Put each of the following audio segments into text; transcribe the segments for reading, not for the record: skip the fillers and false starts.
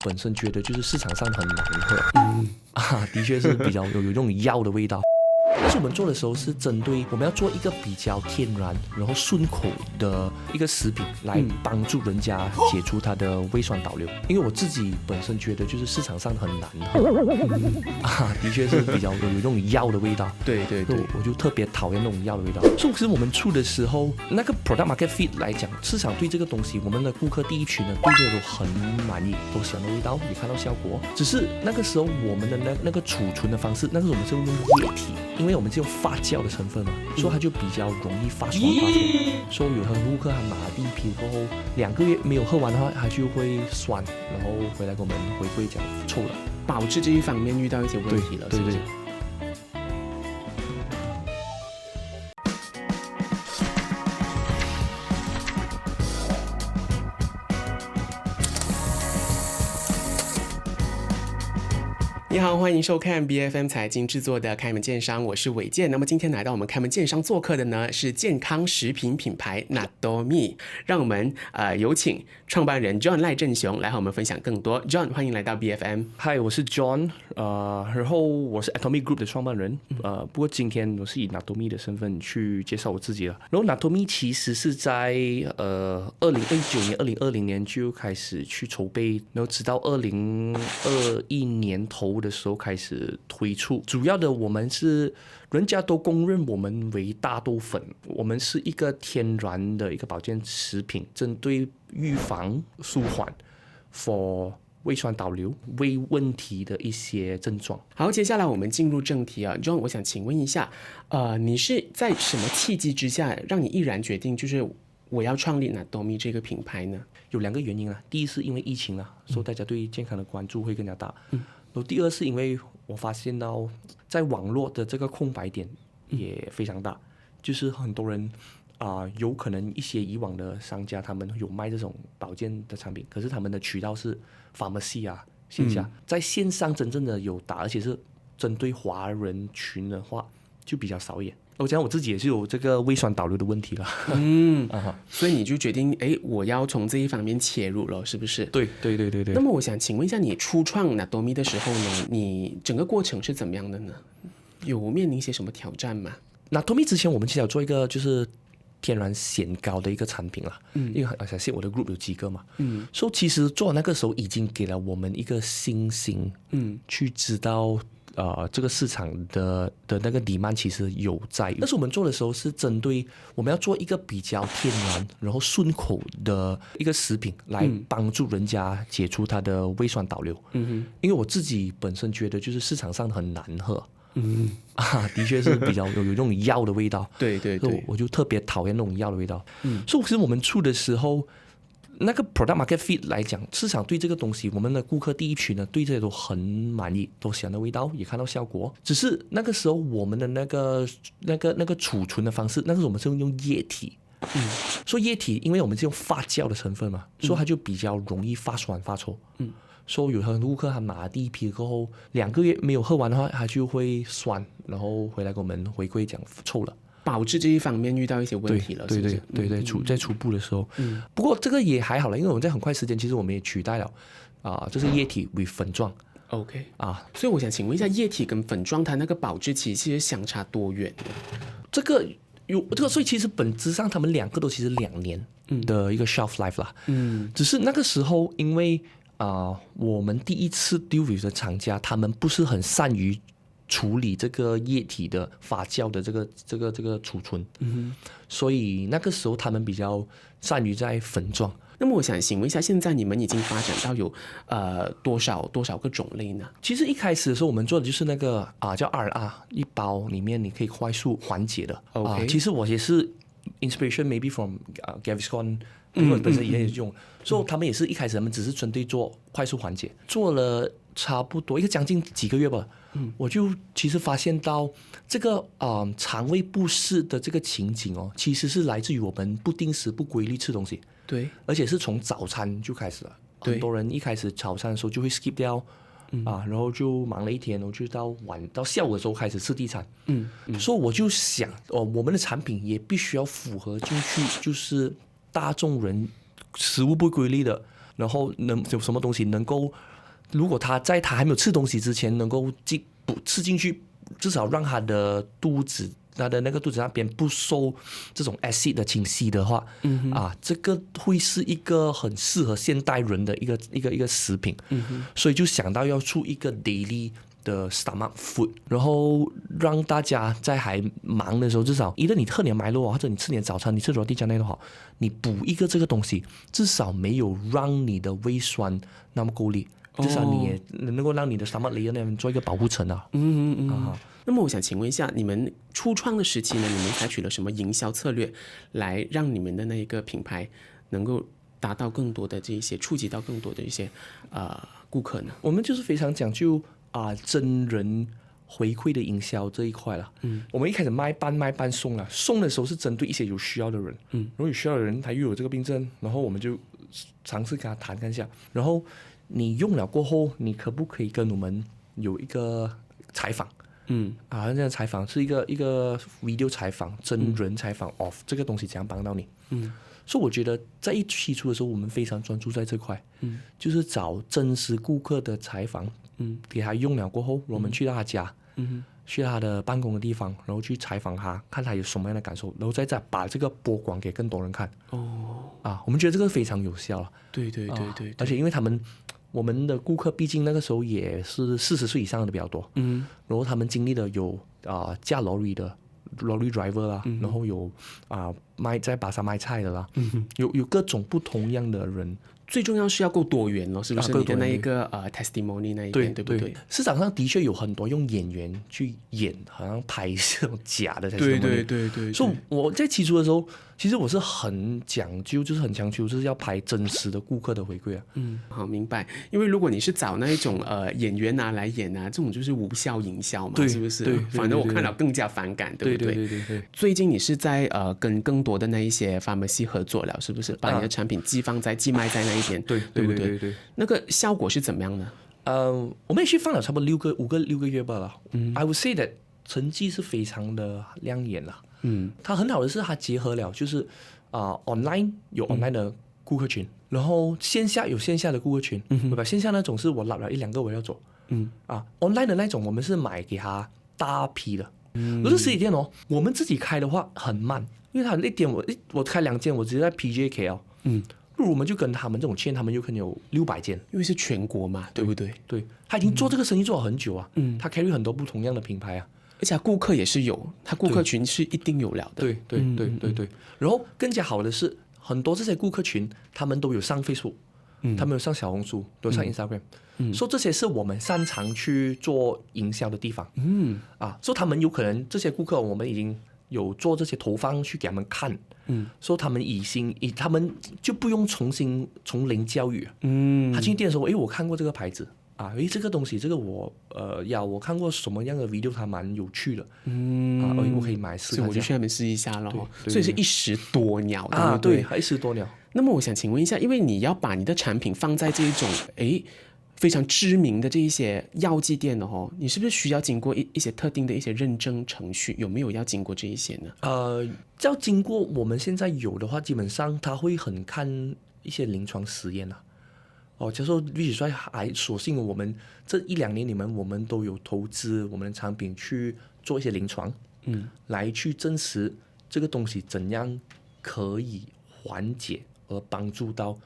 本身觉得就是市场上很难喝，的确是比较有那种药的味道。但是我们做的时候是针对我们要做一个比较天然然后顺口的一个食品，来帮助人家解除他的胃酸倒流。因为我自己本身觉得就是市场上很难喝，的确是比较有那种药的味道。对对对，我就特别讨厌那种药的味道。所以其实我们出的时候，那个 product market fit 来讲，市场对这个东西，我们的顾客第一群呢，对这个都很满意，都喜欢的味道，也看到效果。只是那个时候我们的那个储存的方式，那个时候我们是用液体，因为我们是用发酵的成分嘛，所以它就比较容易发酸发臭。所以有很多顾客他拿了第一批过后，2个月没有喝完的话，他就会酸，然后回来跟我们回归讲臭了。保质这一方面遇到一些问题了，对对对。你好，欢迎收看 BFM 财经制作的开门见商，我是伟健。那么今天来到我们开门见商做客的呢是健康食品品牌 Natomi， 让我们有请创办人 John 赖正雄来和我们分享更多。John， 欢迎来到 BFM。嗨，我是 John， 然后我是 Atomy Group 的创办人，不过今天我是以 Natomi 的身份去介绍我自己了。然后 Natomi 其实是在2019年、2020年就开始去筹备，然后直到2021年头的时候开始推出。主要的我们是人家都公认我们为大豆粉，我们是一个天然的一个保健食品，针对预防、舒缓 for 胃酸倒流、胃问题的一些症状。好，接下来我们进入正题啊 ，John， 我想请问一下，你是在什么契机之下，让你毅然决定就是我要创立 Natomi 这个品牌呢？有2个原因啊，第一是因为疫情啊，所以大家对健康的关注会更加大。然后第二是因为我发现到在网络的这个空白点也非常大，就是很多人有可能一些以往的商家他们有卖这种保健的产品，可是他们的渠道是 pharmacy 啊线下，在线上真正的有打，而且是针对华人群的话就比较少一点。我讲我自己也是有这个胃酸倒流的问题了，所以你就决定，我要从这一方面切入了，是不是？对。那么我想请问一下，你初创 Natomi 的时候呢，你整个过程是怎么样的呢？有面临一些什么挑战吗？Natomi 之前我们其实有做一个就是天然显膏的一个产品啦，因为相信我的 group 有几个嘛，所以其实做那个时候已经给了我们一个信心，去知道。这个市场的那个 demand 其实有在，但是我们做的时候是针对我们要做一个比较天然然后顺口的一个食品，来帮助人家解除他的胃酸倒流。因为我自己本身觉得就是市场上很难喝，的确是比较有那种药的味道。对，我就特别讨厌那种药的味道。所以其实我们出的时候，那个 product market fit 来讲，市场对这个东西，我们的顾客第一群呢，对这些都很满意，都喜欢的味道，也看到效果。只是那个时候我们的那个储存的方式，那个时候我们是用液体。所以液体，因为我们是用发酵的成分嘛，所以它就比较容易发酸发臭。所以有很多顾客他拿了第一批过后，2个月没有喝完的话，他就会酸，然后回来跟我们回归讲臭了。保质这一方面遇到一些问题了，对，在初步的时候，不过这个也还好了，因为我们在很快时间，其实我们也取代了就是液体为粉状。OK 所以我想请问一下，液体跟粉状它那个保质期其实相差多远？这个，所以其实本质上他们2个都其实2年的一个 shelf life 啦。只是那个时候因为我们第一次 deal with 的厂家，他们不是很善于处理这个液体的发酵的这个储存，所以那个时候他们比较善于在粉状。那么我想请问一下，现在你们已经发展到有多少个种类呢？其实一开始的时候，我们做的就是那个叫 R&R 一包里面你可以快速缓解的。OK，其实我也是 inspiration maybe from Gaviscon。因为我本身以前也是用，所以他们也是一开始他们只是针对做快速缓解，做了差不多将近几个月吧，我就其实发现到这个肠胃不适的这个情景其实是来自于我们不定时不规律吃东西，对，而且是从早餐就开始了，很多人一开始早餐的时候就会 skip 掉。然后就忙了一天，我就到下午的时候开始吃地餐。所以我就想，我们的产品也必须要符合进去，就是大众人食物不规律的，然后有什么东西能够，如果他在他还没有吃东西之前能够吃进去，至少让他的肚子。他的那个肚子那边不受这种 acid 的侵袭的话，这个会是一个很适合现代人的一个食品，所以就想到要出一个 daily 的 stomach food， 然后让大家在还忙的时候，至少一个你喝点麦乐或者你吃点早餐，你吃 roti canai 的话，你补一个这个东西，至少没有让你的胃酸那么够力，至少你也能够让你的 stomach layer 那边做一个保护层啊。那么我想请问一下，你们初创的时期呢，你们采取了什么营销策略，来让你们的那一个品牌能够达到更多的这一些，触及到更多的一些顾客呢？我们就是非常讲究真人回馈的营销这一块了。我们一开始卖半送了，送的时候是针对一些有需要的人。然后有需要的人他又有这个病症，然后我们就尝试跟他谈看一下，然后你用了过后，你可不可以跟我们有一个采访？这样采访是一个 video 采访，真人采访of 这个东西怎样帮到你？所以我觉得在一起初的时候，我们非常专注在这块，就是找真实顾客的采访，给他用了过后，我们去到他家，去到他的办公的地方，然后去采访他，看他有什么样的感受，然后再把这个播广给更多人看。我们觉得这个非常有效了。对，而且因为我们的顾客毕竟那个时候也是40岁以上的比较多，然后他们经历的有驾 lorry 的 lorry driver 啦，然后有在巴沙卖菜的啦，有各种不同样的人。最重要是要够多元咯，是不是？你的那一个testimony 那一边，对不对？市场上的确有很多用演员去演，好像拍这种假的 testimony。对。所以我在起初的时候，其实我是很讲究，就是就是要拍真实的顾客的回馈啊。好，明白。因为如果你是找那一种演员来演这种就是无效营销嘛，是不是？对，反正我看了更加反感，对不对？对。最近你是在跟更多的那一些 pharmacy 合作了，是不是？把你的产品寄卖在那一边，对不对？那个效果是怎么样呢？我们也去放了差不多6个月罢了。I would say that 成绩是非常的亮眼了。它很好的是它结合了就是online 有 online 的顾客群，然后线下有线下的顾客群。线下那种是我拉了1-2个我要做。online 的那种我们是买给他大批的。可是实体店我们自己开的话很慢，因为它那店我开2间，我直接在 PJKL。不如我们就跟他们这种签，他们有可能有600间，因为是全国嘛，对不对？对，他已经做这个生意做了很久啊。他 carry 很多不同样的品牌啊，而且他顾客也是有，他顾客群是一定有了的。对。然后更加好的是，很多这些顾客群他们都有上 Facebook，他们有上小红书，都有上 Instagram。所以这些是我们擅长去做营销的地方。所以他们有可能这些顾客我们已经有做这些投放去给他们看。所以他们就不用从零教育。他进店的时候，我看过这个牌子这个东西，这个我看过什么样的 video， 它蛮有趣的。我可以买试看一下。所以我就去那边试一下咯。所以是一石多鸟，对，一石多鸟。那么我想请问一下，因为你要把你的产品放在这一种非常知名的这一些药剂店的你是不是需要经过一些特定的一些认证程序？有没有要经过这一些呢？要经过我们现在有的话，基本上他会很看一些临床实验就是说比如说还索性我们这1-2年里面，我们都有投资我们的产品去做一些临床，来去证实这个东西怎样可以缓解而帮助到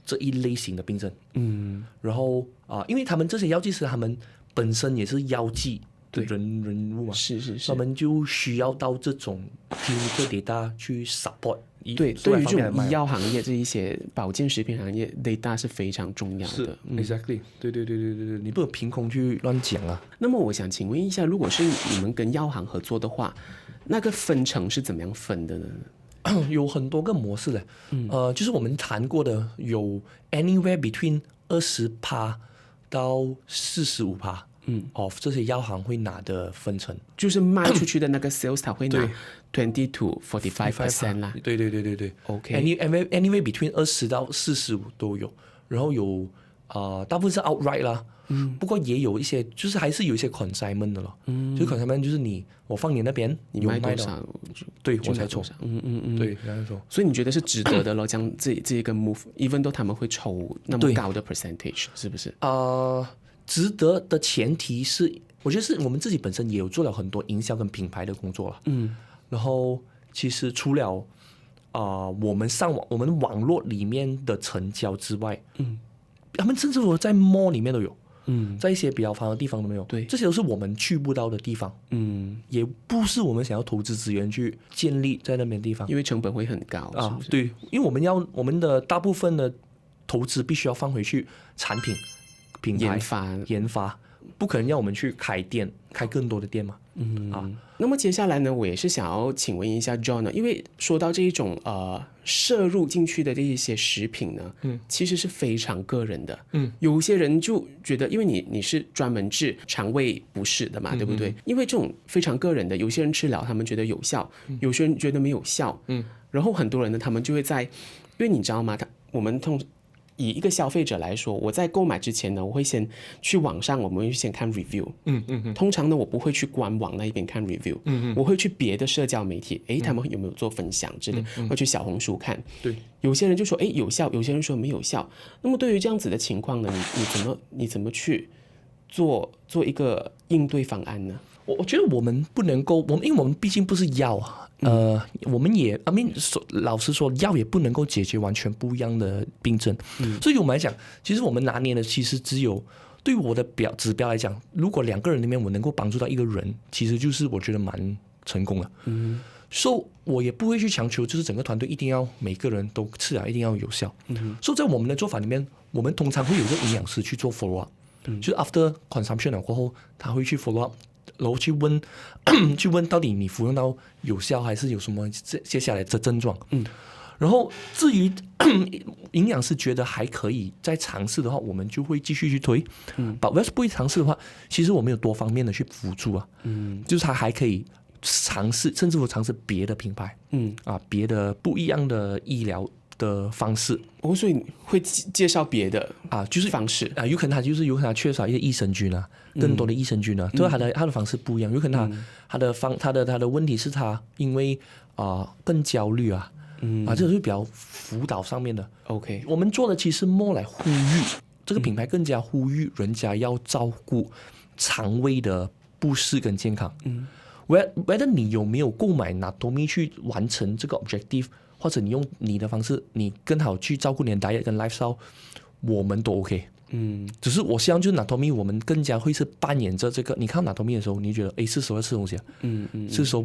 这一类型的病症。然后因为他们这些药剂师，他们本身也是药剂的人物嘛，是，他们就需要到这种 clinical data 去 support。对于这种医药行业这一些保健食品行业 data 是非常重要的。Exactly， 对，你不能凭空去乱讲啊。那么我想请问一下，如果是你们跟药行合作的话，那个分成是怎么样分的呢？有很多个模式的。就是我们谈过的有 anywhere between 20% 到45%。这些药行会拿的分成，就是卖出去的那个 sales 他会拿20 to 45% 啦。对。OK， anyway between 20到45都有，然后有大部分是 outright 啦。不过也有一些，就是还是有一些 consignment 的咯。就是 consignment 就是我放你那边，你有卖卖多少对我才抽。对，然后说，所以你觉得是值得的咯？这样这一个 move，even though 他们会抽那么高的 percentage， 是不是？值得的前提是，我觉得是我们自己本身也有做了很多营销跟品牌的工作了。然后其实除了我们网络里面的成交之外，他们甚至乎在 mall 里面都有。在一些比较繁华的地方都没有，对，这些都是我们去不到的地方，也不是我们想要投资资源去建立在那边的地方，因为成本会很高是不是？对，因为我们的大部分的投资必须要放回去产品、品牌研发，不可能要我们去开店，开更多的店嘛。那么接下来呢，我也是想要请问一下 John 呢，因为说到这一种摄入进去的这一些食品呢，其实是非常个人的。有些人就觉得，因为你是专门治肠胃不适的嘛，对不对？因为这种非常个人的，有些人吃了他们觉得有效，有些人觉得没有效。然后很多人呢，他们就会因为你知道吗？我们以一个消费者来说，我在购买之前呢，我会先去网上，我们会先看 review。通常呢，我不会去官网那一边看 review。我会去别的社交媒体，他们有没有做分享之类，会去小红书看。对，有些人就说有效，有些人说没有效。那么对于这样子的情况呢，你怎么去做一个应对方案呢？我觉得我们不能够，因为我们毕竟不是药我们也老实说，药也不能够解决完全不一样的病症。所以我们来讲，其实我们拿捏的其实只有，对于我的指标来讲，如果2个人里面我能够帮助到1个人，其实就是我觉得蛮成功的。所以我也不会去强求，就是整个团队一定要每个人都吃了一定要有效。所以在我们的做法里面，我们通常会有一个营养师去做 follow up，就是 after consumption 了过后，他会去 follow up。然后去问到底你服用到有效还是有什么接下来的症状。然后至于营养师觉得还可以再尝试的话，我们就会继续去推。但要是不会尝试的话，其实我们有多方面的去辅助啊。就是他还可以尝试，甚至乎尝试别的品牌。别的不一样的医疗的方式。所以会介绍别的就是方式有可能他缺少一些益生菌更多的益生菌就是他的方式不一样，有可能他的问题是他因为更焦虑这个是比较辅导上面的。OK， 我们做的其实more来呼吁这个品牌更加呼吁人家要照顾肠胃的不适跟健康。whether 你有没有购买 Natomi 去完成这个 objective， 或者你用你的方式，你更好去照顾你的 diet 跟 lifestyle， 我们都 OK。只是我希望就是 Natomi 我们更加会是扮演着这个，你看 Natomi 的时候，你觉得是时候要吃东西是时候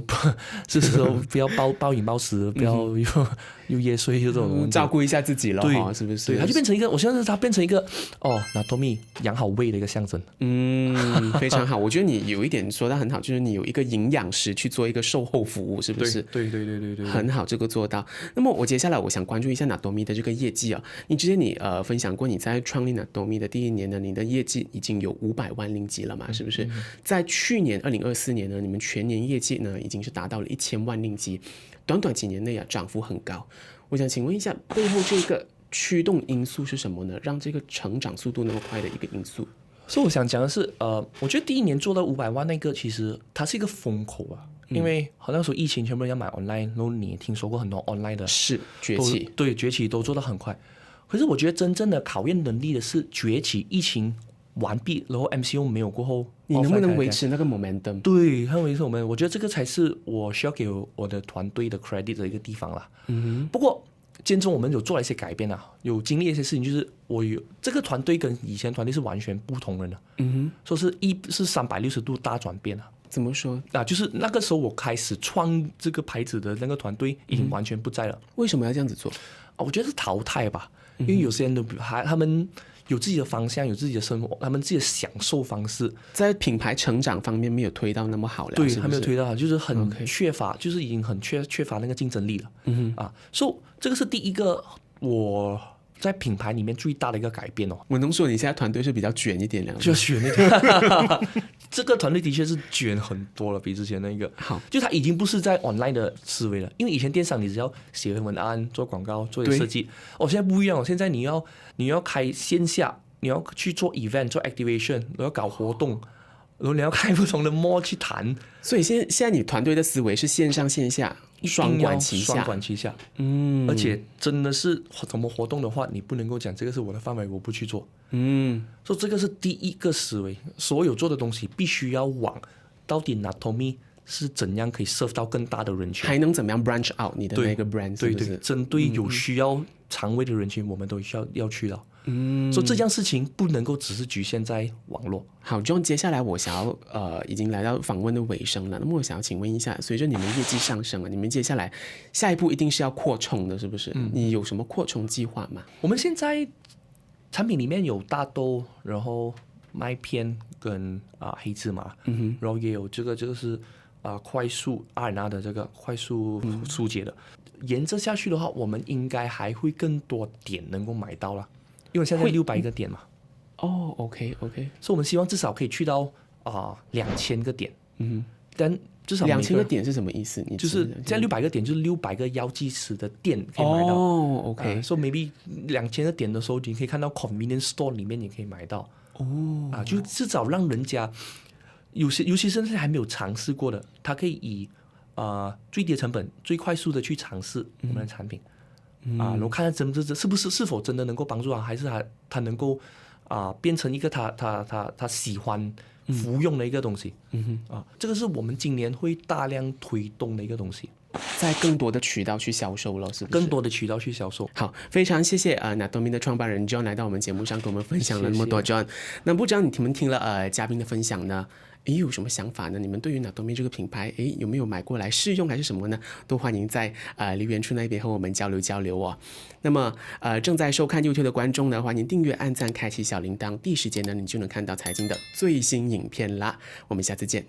不要暴饮暴食，不要又夜睡这种东西，照顾一下自己了，对，是不是？对，它就变成一个，我希望它变成一个Natomi 养好胃的一个象征。非常好，我觉得你有一点说得很好，就是你有一个营养师去做一个售后服务，是不是？对，很好，这个做到。那么我接下来我想关注一下 Natomi 的这个业绩你之前分享过你在创立 Natomi 的第1年呢，你的业绩已经有500万令吉了嘛，是不是？在去年2024年呢，你们全年业绩呢已经是达到了1000万令吉，短几年内涨幅很高。我想请问一下，背后这个驱动因素是什么呢？让这个成长速度那么快的一个因素？所以我想讲的是，我觉得第1年做到500万那个，其实它是一个风口因为好像说疫情全部人要买 online， 然后你也听说过很多 online 的是崛起，对，崛起都做得很快。可是我觉得真正的考验能力的是崛起，疫情完毕，然后 MCO 没有过后，你能不能维持那个 momentum？ 对，很维持我觉得这个才是我需要给我的团队的 credit 的一个地方啦。不过间中我们有做了一些改变有经历一些事情，就是我有这个团队跟以前团队是完全不同人的。说是360度大转变怎么说就是那个时候我开始创这个牌子的那个团队已经完全不在了。为什么要这样子做我觉得是淘汰吧。因为有些人他们有自己的方向，有自己的生活，他们自己的享受方式，在品牌成长方面没有推到那么好了。对，是不是还没有推到好，就是很缺乏，就是已经很缺乏那个竞争力了。所以这个是第一个我在品牌里面最大的一个改变我能说你现在团队是比较卷一点就卷一点。这个团队的确是卷很多了，比之前那个好，就它已经不是在 online 的思维了。因为以前电商你只要写文案、做广告、做设计，现在不一样现在你要开线下你要去做 event 做 activation， 然后搞活动，然后你要开不同的 mall 去谈。所以现在你团队的思维是线上线下双管齐下，双管齐下。而且真的是什么活动的话，你不能够讲这个是我的范围，我不去做。所以这个是第一个思维，所有做的东西必须要往到底 Natomi 是怎样可以 serve 到更大的人群，还能怎么样 branch out 你的那个 brand， 是不是？对，针对有需要肠胃的人群，我们都要去到。所以这件事情不能够只是局限在网络。好 ，John， 接下来我想要已经来到访问的尾声了。那么我想要请问一下，随着你们业绩上升了，你们接下来下一步一定是要扩充的，是不是？你有什么扩充计划吗？我们现在产品里面有大豆，然后麦片跟黑芝麻，然后也有这个是快速 RNA 的这个快速疏解的。沿着下去的话，我们应该还会更多点能够买到啦。因为现在600个点嘛。OK， 所以我们希望至少可以去到2000个点。但至少2000个点是什么意思？就是现在600个点，就是600个药剂师的店可以买到。OK， 所以 maybe 2000个点的时候，你可以看到 convenience store 里面你可以买到。就至少让人家尤其甚至还没有尝试过的，他可以以最低成本、最快速的去尝试我们的产品。然后看看是否真的能够帮助他，还是他能够变成一个他喜欢服用的一个东西。这个是我们今年会大量推动的一个东西，在更多的渠道去销售了，是不是？更多的渠道去销售。好，非常谢谢Natomi 的创办人 John 来到我们节目上跟我们分享了那么多。John， 那不知道你们听了嘉宾的分享呢？有什么想法呢？你们对于 Natomi 这个品牌，有没有买过来试用还是什么呢？都欢迎在留言处那边和我们交流哦。那么正在收看 YouTube 的观众呢，欢迎订阅、按赞、开启小铃铛，第一时间呢你就能看到财经的最新影片啦。我们下次见。